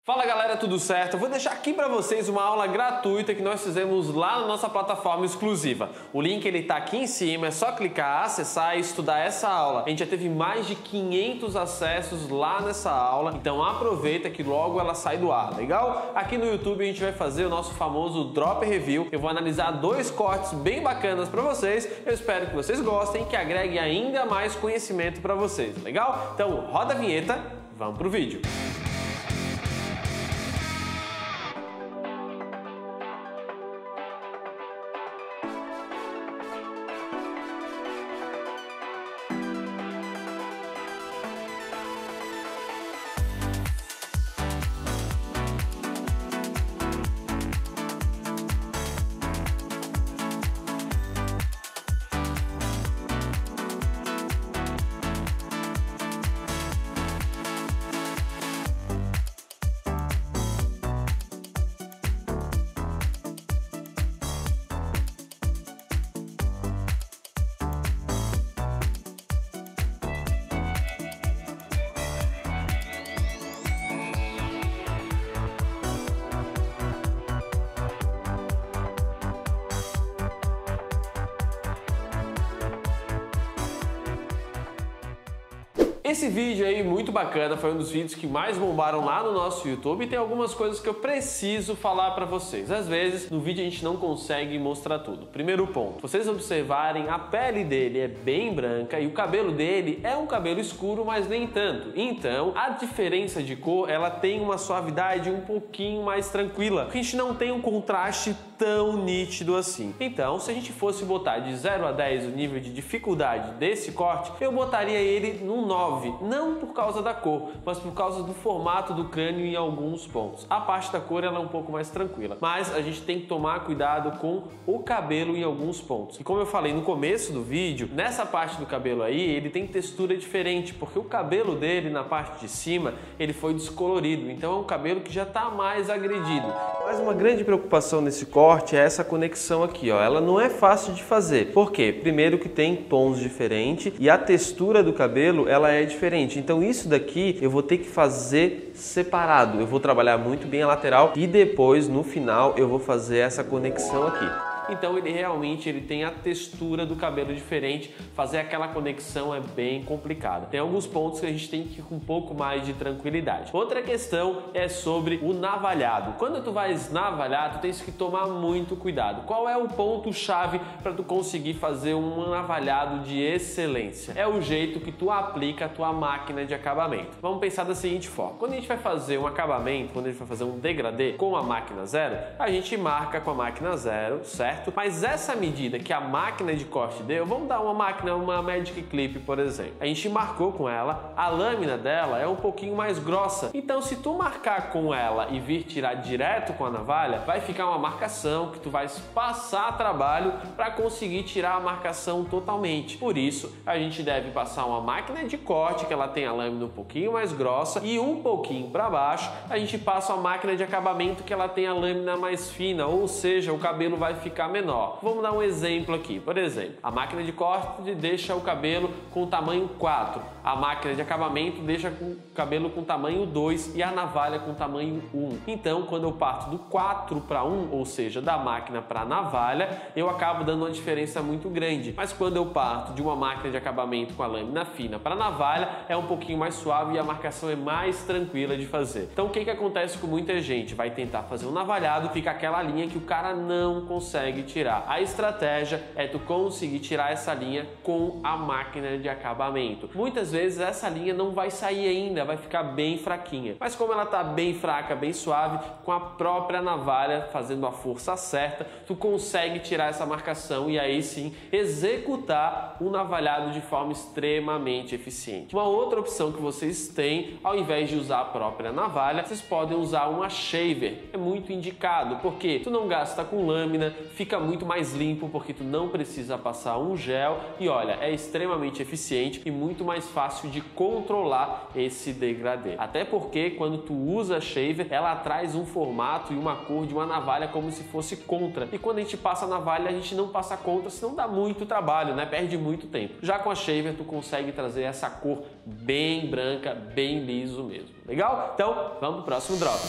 Fala galera, tudo certo? Eu vou deixar aqui para vocês uma aula gratuita que nós fizemos lá na nossa plataforma exclusiva. O link ele tá aqui em cima, é só clicar, acessar e estudar essa aula. A gente já teve mais de 500 acessos lá nessa aula, então aproveita que logo ela sai do ar, legal? Aqui no YouTube a gente vai fazer o nosso famoso Drop Review. Eu vou analisar 2 cortes bem bacanas para vocês. Eu espero que vocês gostem, que agregue ainda mais conhecimento para vocês, legal? Então roda a vinheta, vamos pro vídeo. Esse vídeo aí muito bacana, foi um dos vídeos que mais bombaram lá no nosso YouTube e tem algumas coisas que eu preciso falar pra vocês. Às vezes, no vídeo a gente não consegue mostrar tudo. Primeiro ponto, vocês observarem, a pele dele é bem branca e o cabelo dele é um cabelo escuro, mas nem tanto. Então, a diferença de cor, ela tem uma suavidade um pouquinho mais tranquila, porque a gente não tem um contraste tão nítido assim. Então, se a gente fosse botar de 0 a 10 o nível de dificuldade desse corte, eu botaria ele no 9. Não por causa da cor, mas por causa do formato do crânio em alguns pontos. A parte da cor ela é um pouco mais tranquila, mas a gente tem que tomar cuidado com o cabelo em alguns pontos. E como eu falei no começo do vídeo, nessa parte do cabelo aí, ele tem textura diferente, porque o cabelo dele na parte de cima, ele foi descolorido, então é um cabelo que já está mais agredido. Mas uma grande preocupação nesse corte é essa conexão aqui, ó. Ela não é fácil de fazer. Por quê? Primeiro que tem tons diferentes e a textura do cabelo, ela é diferente. Então isso daqui eu vou ter que fazer separado. Eu vou trabalhar muito bem a lateral e depois no final eu vou fazer essa conexão aqui. Então ele realmente tem a textura do cabelo diferente, fazer aquela conexão é bem complicado. Tem alguns pontos que a gente tem que ir com um pouco mais de tranquilidade. Outra questão é sobre o navalhado. Quando tu vai navalhar, tu tens que tomar muito cuidado. Qual é o ponto chave para tu conseguir fazer um navalhado de excelência? É o jeito que tu aplica a tua máquina de acabamento. Vamos pensar da seguinte forma. Quando a gente vai fazer um acabamento, quando a gente vai fazer um degradê com a máquina 0, a gente marca com a máquina 0, certo? Mas essa medida que a máquina de corte deu, vamos dar uma máquina, uma Magic Clip, por exemplo. A gente marcou com ela, a lâmina dela é um pouquinho mais grossa. Então, se tu marcar com ela e vir tirar direto com a navalha, vai ficar uma marcação que tu vai passar trabalho para conseguir tirar a marcação totalmente. Por isso, a gente deve passar uma máquina de corte que ela tem a lâmina um pouquinho mais grossa e um pouquinho para baixo, a gente passa a máquina de acabamento que ela tem a lâmina mais fina, ou seja, o cabelo vai ficar menor. Vamos dar um exemplo aqui. Por exemplo, a máquina de corte deixa o cabelo com tamanho 4, a máquina de acabamento deixa o cabelo com tamanho 2 e a navalha com tamanho 1. Então, quando eu parto do 4 para 1, ou seja, da máquina para a navalha, eu acabo dando uma diferença muito grande. Mas quando eu parto de uma máquina de acabamento com a lâmina fina para a navalha, é um pouquinho mais suave e a marcação é mais tranquila de fazer. Então, o que acontece com muita gente? Vai tentar fazer um navalhado, fica aquela linha que o cara não consegue tirar. A estratégia é tu conseguir tirar essa linha com a máquina de acabamento. Muitas vezes essa linha não vai sair ainda, vai ficar bem fraquinha. Mas como ela tá bem fraca, bem suave, com a própria navalha fazendo a força certa, tu consegue tirar essa marcação e aí sim executar o navalhado de forma extremamente eficiente. Uma outra opção que vocês têm, ao invés de usar a própria navalha, vocês podem usar uma shaver. É muito indicado, porque tu não gasta com lâmina, fica fica muito mais limpo porque tu não precisa passar um gel e olha, é extremamente eficiente e muito mais fácil de controlar esse degradê. Até porque quando tu usa a shaver, ela traz um formato e uma cor de uma navalha como se fosse contra. E quando a gente passa a navalha, a gente não passa contra, senão dá muito trabalho, né? Perde muito tempo. Já com a shaver, tu consegue trazer essa cor bem branca, bem liso mesmo. Legal? Então, vamos pro próximo drop.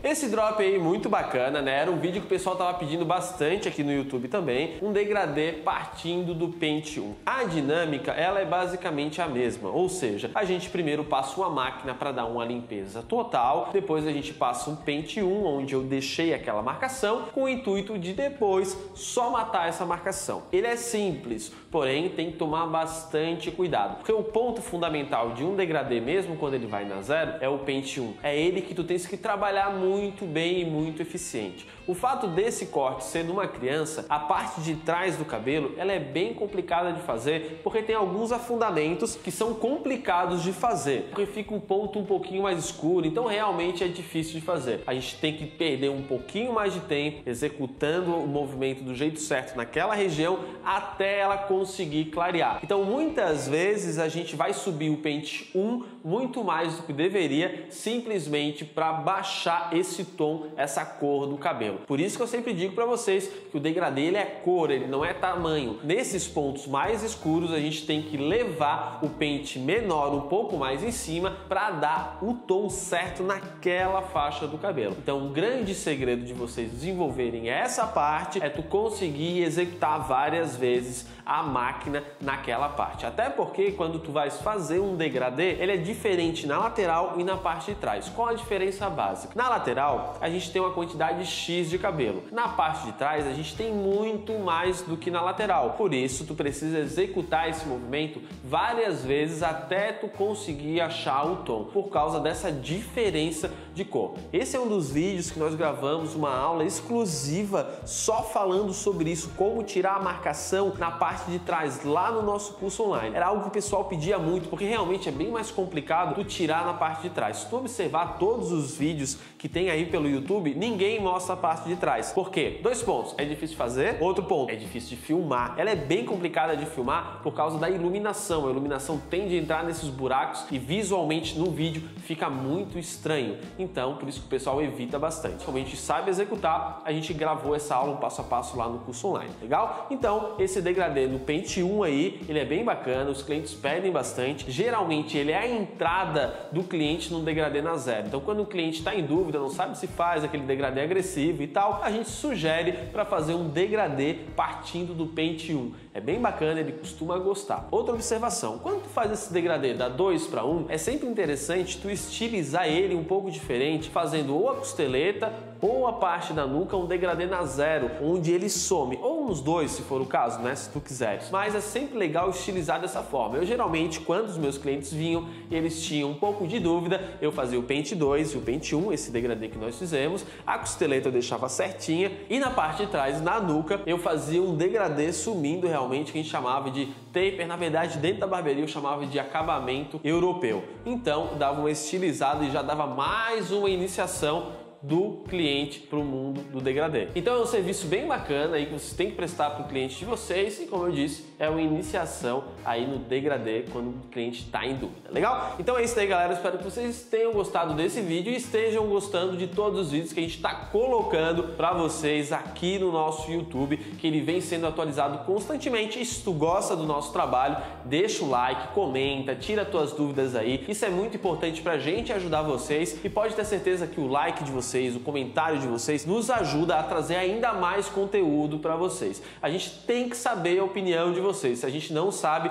Esse drop aí muito bacana, né? Era um vídeo que o pessoal tava pedindo bastante aqui no YouTube também, um degradê partindo do pente 1. A dinâmica, ela é basicamente a mesma, ou seja, a gente primeiro passa uma máquina para dar uma limpeza total, depois a gente passa um pente 1, onde eu deixei aquela marcação, com o intuito de depois só matar essa marcação. Ele é simples, porém tem que tomar bastante cuidado, porque o ponto fundamental de um degradê, mesmo quando ele vai na zero, é o pente 1. É ele que tu tens que trabalhar muito bem e muito eficiente. O fato desse corte ser numa criança, a parte de trás do cabelo, ela é bem complicada de fazer, porque tem alguns afundamentos que são complicados de fazer, porque fica um ponto um pouquinho mais escuro, então realmente é difícil de fazer. A gente tem que perder um pouquinho mais de tempo executando o movimento do jeito certo naquela região até ela conseguir clarear. Então muitas vezes a gente vai subir o pente 1 muito mais do que deveria, simplesmente para baixar esse tom, essa cor do cabelo. Por isso que eu sempre digo para vocês que o degradê ele é cor, ele não é tamanho. Nesses pontos mais escuros a gente tem que levar o pente menor um pouco mais em cima para dar o tom certo naquela faixa do cabelo. Então um grande segredo de vocês desenvolverem essa parte é tu conseguir executar várias vezes a máquina naquela parte. Até porque quando tu vais fazer um degradê, ele é diferente na lateral e na parte de trás. Qual a diferença básica? Na lateral, a gente tem uma quantidade X de cabelo. Na parte de trás, a gente tem muito mais do que na lateral. Por isso, tu precisa executar esse movimento várias vezes até tu conseguir achar o tom, por causa dessa diferença de cor. Esse é um dos vídeos que nós gravamos uma aula exclusiva só falando sobre isso, como tirar a marcação na parte de trás lá no nosso curso online. Era algo que o pessoal pedia muito, porque realmente é bem mais complicado tu tirar na parte de trás. Se tu observar todos os vídeos que tem aí pelo YouTube, ninguém mostra a parte de trás. Por quê? Dois pontos. É difícil de fazer. Outro ponto. É difícil de filmar. Ela é bem complicada de filmar por causa da iluminação. A iluminação tende a entrar nesses buracos e visualmente no vídeo fica muito estranho. Então, por isso que o pessoal evita bastante. Como a gente sabe executar, a gente gravou essa aula um passo a passo lá no curso online. Legal? Então, esse degradê no pente 1 aí, ele é bem bacana. Os clientes pedem bastante. Geralmente, ele é a entrada do cliente no degradê na zero. Então, quando o cliente está em dúvida, não sabe se faz aquele degradê agressivo e tal, a gente sugere para fazer um degradê partindo do pente 1. É bem bacana, ele costuma gostar. Outra observação, quando tu faz esse degradê da 2 para 1, é sempre interessante tu estilizar ele um pouco diferente, fazendo ou a costeleta ou a parte da nuca, um degradê na zero, onde ele some, ou nos dois, se for o caso, né, se tu quiseres. Mas é sempre legal estilizar dessa forma. Eu geralmente, quando os meus clientes vinham e eles tinham um pouco de dúvida, eu fazia o pente 2 e o pente 1, esse degradê que nós fizemos, a costeleta eu deixava certinha e na parte de trás, na nuca, eu fazia um degradê sumindo realmente, que a gente chamava de taper. Na verdade, dentro da barbearia eu chamava de acabamento europeu. Então, dava uma estilizada e já dava mais uma iniciação do cliente para o mundo do degradê. Então é um serviço bem bacana aí que vocês têm que prestar para o cliente de vocês e, como eu disse, é uma iniciação aí no degradê quando o cliente está em dúvida. Legal? Então é isso aí, galera. Espero que vocês tenham gostado desse vídeo e estejam gostando de todos os vídeos que a gente está colocando para vocês aqui no nosso YouTube, que ele vem sendo atualizado constantemente. E se tu gosta do nosso trabalho, deixa o like, comenta, tira tuas dúvidas aí. Isso é muito importante pra gente ajudar vocês e pode ter certeza que o like de vocês, o comentário de vocês nos ajuda a trazer ainda mais conteúdo para vocês. A gente tem que saber a opinião de vocês. Se a gente não sabe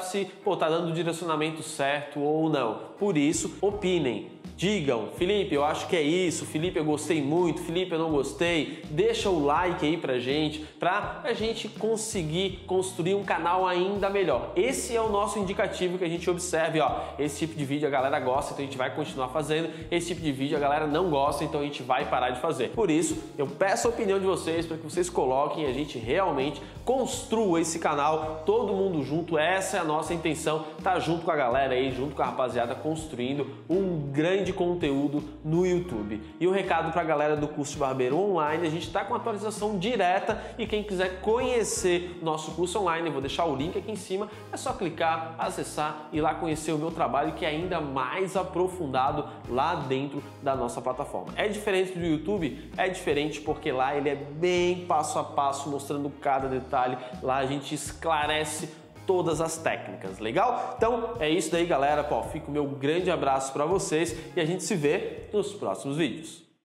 se tá dando o direcionamento certo ou não. Por isso, opinem. Digam, Felipe, eu acho que é isso, Felipe, eu gostei muito, Felipe, eu não gostei. Deixa o like aí pra gente conseguir construir um canal ainda melhor. Esse é o nosso indicativo que a gente observe, ó. Esse tipo de vídeo a galera gosta, então a gente vai continuar fazendo. Esse tipo de vídeo a galera não gosta, então a gente vai parar de fazer. Por isso, eu peço a opinião de vocês para que vocês coloquem e a gente realmente construa esse canal, todo mundo junto. Essa é a nossa intenção, tá junto com a galera aí, junto com a rapaziada, construindo um grande conteúdo no YouTube. E o recado para a galera do curso de barbeiro online, a gente está com atualização direta e quem quiser conhecer nosso curso online, eu vou deixar o link aqui em cima, é só clicar, acessar e lá conhecer o meu trabalho que é ainda mais aprofundado lá dentro da nossa plataforma. É diferente do YouTube? É diferente porque lá ele é bem passo a passo, mostrando cada detalhe. Lá a gente esclarece todas as técnicas, legal? Então é isso daí, galera. Fica o meu grande abraço para vocês e a gente se vê nos próximos vídeos.